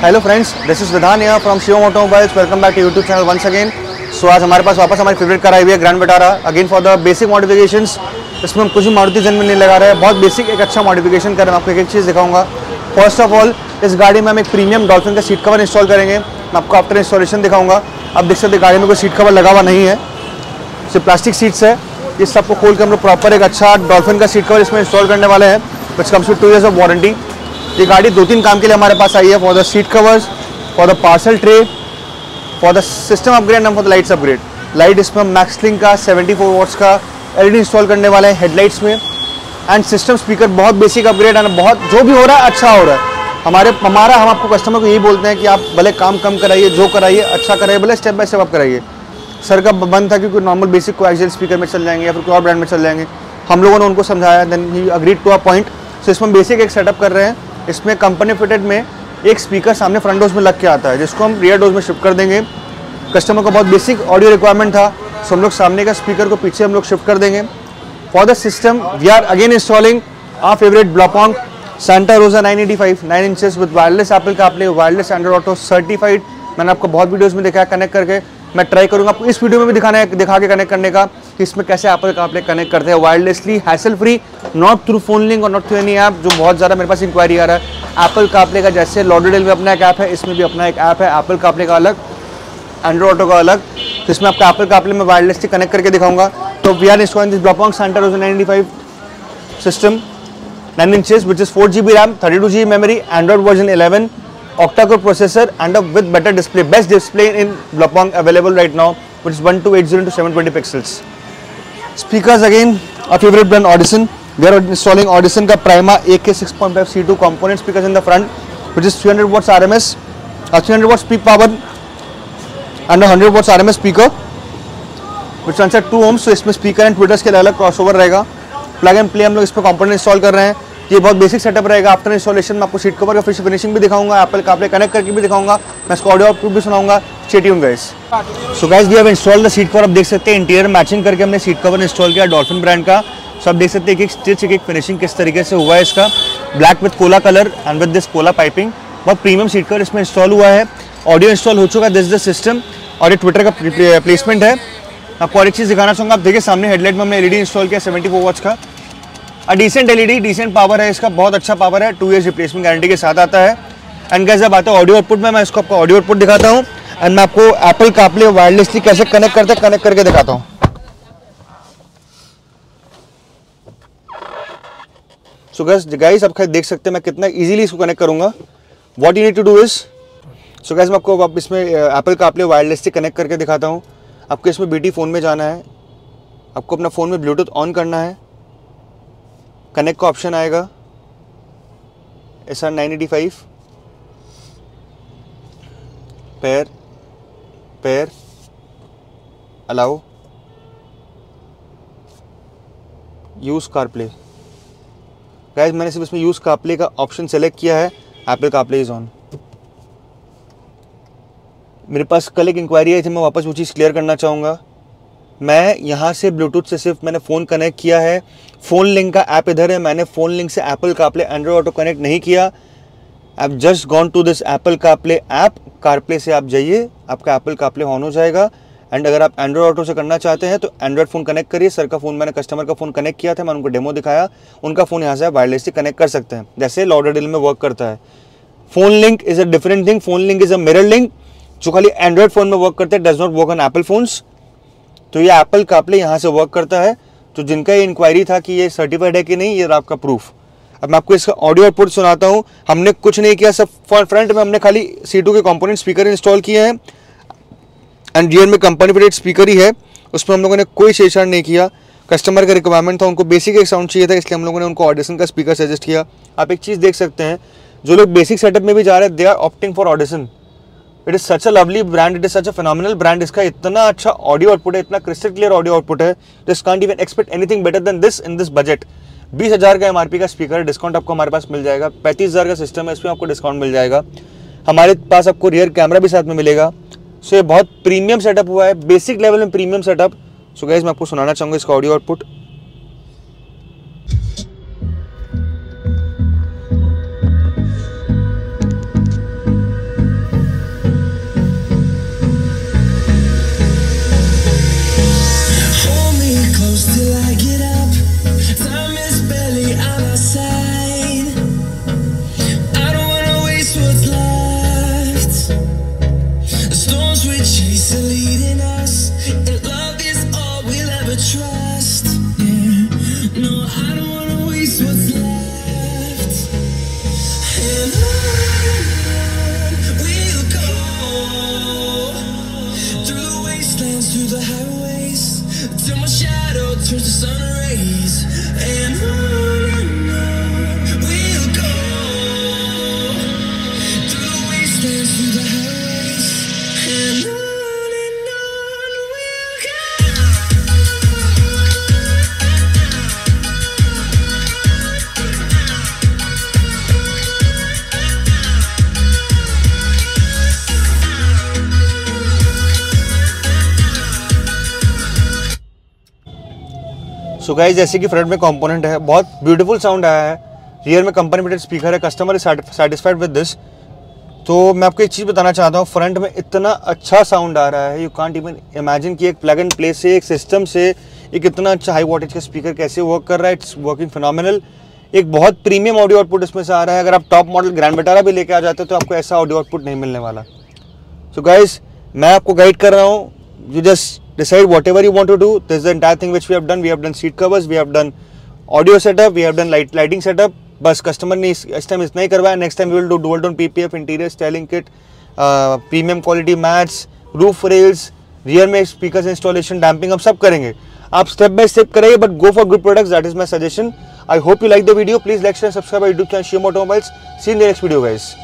Hello friends, this is Vidhan यहाँ from Shivam automobiles. Welcome back to YouTube channel once again. So आज हमारे पास वापस हमारी फेवरेट कार आई हुई है grand Vitara again for the basic modifications. इसमें हम कुछ भी मारुति जेन में नहीं लगा रहे हैं, बहुत बेसिक एक अच्छा मॉडिफिकेशन करें। मैं आपको एक चीज़ दिखाऊंगा। फर्स्ट ऑफ ऑल, इस गाड़ी में हम एक प्रीमियम डॉल्फिन का सीट कवर इंस्टॉल करेंगे। मैं आपको आफ्टर इंस्टॉलेशन दिखाऊंगा। आप देख सकते हैं गाड़ी में कोई सीट कवर लगा हुआ नहीं है, सिर्फ प्लास्टिक सीट्स है। इस सबको खोल के हम लोग प्रॉपर एक अच्छा डॉल्फिन का सीट कवर इसमें इंस्टॉल करने वाले हैं, which comes with 2 years of warranty. ये गाड़ी 2-3 काम के लिए हमारे पास आई है, for the seat covers, for the parcel tray, for the system upgrade and for the lights upgrade. Light इसमें मैक्सलिंक का 74 वॉट्स का एलईडी इंस्टॉल करने वाले हैं हेडलाइट्स में। एंड सिस्टम स्पीकर बहुत बेसिक अपग्रेड एंड बहुत जो भी हो रहा है अच्छा हो रहा है। हम आपको कस्टमर को यही बोलते हैं कि आप भले काम कम कराइए, जो कराइए अच्छा कराइए, भले स्टेप बाय स्टेप आप कराइए। सर का बंद था क्योंकि नॉर्मल बेसिक को एक्सियल स्पीकर में चल जाएंगे या फिर कोई और ब्रांड में चल जाएंगे। हम लोगों ने उनको समझाया, then he agreed to a point. So इसमें बेसिक एक सेटअप कर रहे हैं। इसमें कंपनी फिटेड में एक स्पीकर सामने फ्रंट डोर्स में लग के आता है, जिसको हम रियर डोर्स में शिफ्ट कर देंगे। कस्टमर को बहुत बेसिक ऑडियो रिक्वायरमेंट था, सो हम लोग सामने का स्पीकर को पीछे हम लोग शिफ्ट कर देंगे। For the system we are again installing our favourite Blaupunkt Santa Rosa 985 9 inches with wireless Apple CarPlay, wireless Android Auto certified. मैंने आपको बहुत वीडियोस में दिखाया कनेक्ट करके। मैं ट्राई करूंगा आपको इस वीडियो में भी दिखा के कनेक्ट करने का कि इसमें कैसे एप्पल कारप्ले कनेक्ट करते हैं wirelessly, hassle free, not through phone link और नॉट थ्रू एनी ऐप, जो बहुत ज़्यादा मेरे पास इंक्वायरी आ रहा है। एप्पल कारप्ले का जैसे लॉडरडेल में अपना एक ऐप है, इसमें भी अपना एक ऐप है एप्पल कारप्ले का अलग, एंड्रॉइड ऑटो का अलग। तो इसमें आपका एप्पल कारप्ले में वायरलेसली कनेक्ट करके दिखाऊंगा। तो we are installing this Blaupunkt Santa Rosa 985 system 9 inches which is 4GB RAM, 32GB memory, Android version 11, octa-core processor and a with better display, best display in Blopong available right now, which is 1280 to 720 pixels. Speakers again, our favorite brand Audison. We are installing Audison ka Prima AK 6.5 C2 component speakers in the front, which is 300 watts RMS, 300 watts peak power and a 100 watts RMS speaker, which runs at 2 ohms. So इसमें speaker and tweeters के अलग crossover रहेगा। Plug and play हम लोग इस पर component install कर रहे हैं। ये बहुत बेसिक सेटअप रहेगा। आफ्टर इंस्टॉलेशन में आपको सीट कवर का फिनिशिंग भी दिखाऊंगा, एप्पल कारप्ले कनेक्ट करके भी दिखाऊंगा, मैं इसको ऑडियो आउटपुट भी सुनाऊंगा। Stay tuned guys. So guys, we have installed the seat cover. आप देख सकते हैं इंटीरियर मैचिंग करके हमने सीट कवर इंस्टॉल किया डॉल्फिन ब्रांड का। सो आप देख सकते हैं एक स्टिच एक फिनिशिंग किस तरीके से हुआ है इसका, black with Cola colour and with this Cola piping. बहुत प्रीमियम सीट कवर इसमें इंस्टॉल हुआ है। ऑडियो इंस्टॉल हो चुका है, दिस द सिस्टम। और ये ट्विटर का प्लेसमेंट है। आपको और एक चीज़ दिखाना चाहूँगा। आप देखिए सामने हेडलाइट में हमने एलईडी इंस्टॉल किया 74 वॉट्स का। डिसेंट एलईडी, डिसेंट पावर है इसका, बहुत अच्छा पावर है। 2 years रिप्लेसमेंट गारंटी के साथ आता है। एंड गाइस, जब आता है ऑडियो आउटपुट में, मैं इसको आपको ऑडियो आउटपुट दिखाता हूँ एंड मैं आपको एप्पल कारप्ले वायरलेसली कैसे कनेक्ट करके दिखाता हूँ। सो गाइस, आप देख सकते हैं मैं कितना इजीली इसको कनेक्ट करूंगा। What you need to do is, so guys मैं आपको इसमें एप्पल कारप्ले वायरलेसली कनेक्ट करके दिखाता हूँ। आपको इसमें बीटी फ़ोन में जाना है, आपको अपना फ़ोन में ब्लूटूथ ऑन करना है, कनेक्ट का ऑप्शन आएगा SR 985 pair allow use CarPlay. Guys, मैंने सिर्फ इसमें यूज़ कारप्ले का ऑप्शन सेलेक्ट किया है। Apple CarPlay is on. मेरे पास कल एक इंक्वायरी आई थी, मैं वापस वो चीज़ क्लियर करना चाहूँगा। मैं यहाँ से ब्लूटूथ से सिर्फ मैंने फ़ोन कनेक्ट किया है। फ़ोन लिंक का ऐप इधर है, मैंने फ़ोन लिंक से Apple CarPlay Android Auto connect नहीं किया। I have just gone to this Apple CarPlay app. CarPlay से आप जाइए, आपका एप्पल कारप्ले ऑन हो जाएगा। एंड अगर आप एंड्रॉइड ऑटो से करना चाहते हैं तो एंड्रॉइड फ़ोन कनेक्ट करिए। सर का फ़ोन, मैंने कस्टमर का फ़ोन कनेक्ट किया था, मैंने उनको डेमो दिखाया। उनका फ़ोन यहाँ से आप वायरलेसली कनेक्ट कर सकते हैं, जैसे लॉडरडेल में वर्क करता है। Phone link is a different thing. Phone link is a mirror link जो खाली एंड्रॉइड फ़ोन में वर्क करता है, does not work on Apple phones. तो ये एप्पल कारप्ले यहाँ से वर्क करता है। तो जिनका ये इंक्वायरी था कि ये सर्टिफाइड है कि नहीं, ये आपका प्रूफ। अब मैं आपको इसका ऑडियो आउटपुट सुनाता हूँ। हमने कुछ नहीं किया, सब फ्रंट में हमने खाली C2 के कंपोनेंट स्पीकर इंस्टॉल किए हैं एंड रियर में कंपनी फिटेड स्पीकर ही है। उसमें हम लोगों ने कोई छेड़छाड़ नहीं किया। कस्टमर का रिक्वायरमेंट था, उनको बेसिक एक साउंड चाहिए था, इसलिए हम लोगों ने उनको ऑडिसन का स्पीकर सजेस्ट किया। आप एक चीज़ देख सकते हैं, जो लोग बेसिक सेटअप में भी जा रहे हैं, they are opting for Audison. It is such a lovely brand, it is such a phenomenal brand. इसका इतना अच्छा ऑडियो आउटपुट है, इतना क्रिस्टल क्लियर ऑडियो आउटपुट है, this can't even expect anything better than this in this budget. 20,000 का MRP का speaker है, discount आपको हमारे पास मिल जाएगा। 35,000 का सिस्टम है, इसमें आपको डिस्काउंट मिल जाएगा। हमारे पास आपको रियर कैमरा भी साथ में मिलेगा। सो ये बहुत प्रीमियम सेटअप हुआ है, बेसिक लेवल में प्रीमियम सेटअप। सो गाइस, मैं आपको सुनाना चाहूँगा इसका audio output. we'll go through the wastelands, through the highways, till my shadow turns to sun rays. And on we'll go through the wastelands, through the highways, and on we'll go. So guys, जैसे कि front में component है, बहुत beautiful sound आया है। Rear में company fitted speaker है, customer is satisfied with this. तो मैं आपको एक चीज़ बताना चाहता हूँ, फ्रंट में इतना अच्छा साउंड आ रहा है, यू कांट इवन इमेजिन कि एक प्लग एंड प्ले से, एक सिस्टम से एक इतना अच्छा हाई वोल्टेज का स्पीकर कैसे वर्क कर रहा है। It's working phenomenal. एक बहुत प्रीमियम ऑडियो आउटपुट इसमें से आ रहा है। अगर आप टॉप मॉडल ग्रैंड विटारा भी लेके आ जाते हो तो आपको ऐसा ऑडियो आउटपुट नहीं मिलने वाला। सो गाइस, मैं आपको गाइड कर रहा हूँ, you just decide whatever you want to do. This is the entire thing which we have done. We have done seat covers, we have done audio setup, we have done lighting setup. बस customer ने इस time इतना ही करवाया। Next time we will do dual tone PPF, interior styling kit, premium quality mats, roof rails, rear में speakers installation, damping, हम सब करेंगे। आप स्टेप बाय स्टेप करेंगे, but go for good products, that is my suggestion. I hope you like the video. Please like, share, subscribe YouTube channel Shivam Automobiles. See in the next video guys.